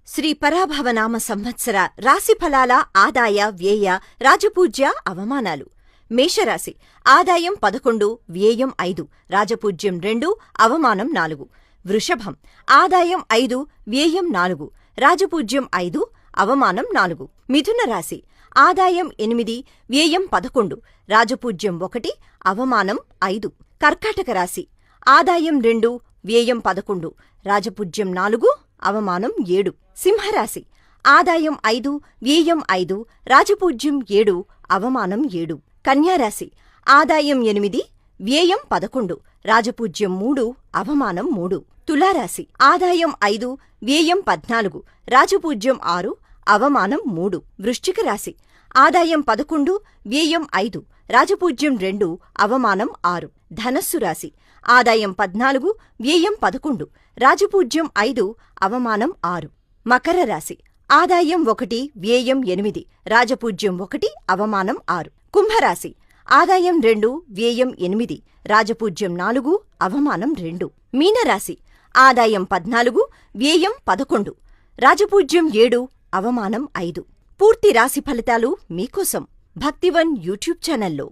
శ్రీ పరాభవనామ సంవత్సర రాశిఫలాల ఆదాయ వ్యయ రాజపూజ్య అవమానాలు. మేషరాశి. ఆదాయం 11, వ్యయం 5, రాజపూజ్యం 2, అవమానం 4. వృషభం. ఆదాయం 5, వ్యయం 4, రాజపూజ్యం 5, అవమానం 4. మిథున రాశి. ఆదాయం 8, వ్యయం 11, రాజపూజ్యం 1, అవమానం 5. కర్కాటక రాశి. ఆదాయం 2, వ్యయం 11, రాజపూజ్యం 4, అవమానం 7. సింహరాశి. ఆదాయం 5, వ్యయం 5, రాజపూజ్యం 7, అవమానం 7. కన్యారాశి. ఆదాయం 8, వ్యయం 11, రాజపూజ్యం 3, అవమానం 3. తులారాశి. ఆదాయం 5, వ్యయం 14, రాజపూజ్యం 6, అవమానం 3. వృశ్చిక రాశి. ఆదాయం 11, వ్యయం 5, రాజపూజ్యం 2, అవమానం 6. ధనస్సు రాశి. ఆదాయం 14, వ్యయం 11, రాజపూజ్యం 5, అవమానం 6. మకర రాశి. ఆదాయం 1, వ్యయం 8, రాజపూజ్యం 1, అవమానం 6. కుంభరాశి. ఆదాయం 2, వ్యయం 8, రాజపూజ్యం 4, అవమానం 2. మీనరాశి. ఆదాయం 14, వ్యయం 11, రాజపూజ్యం 7, అవమానం 5. పూర్తి రాశి ఫలితాలు మీకోసం భక్తివన్ యూట్యూబ్ ఛానల్లో.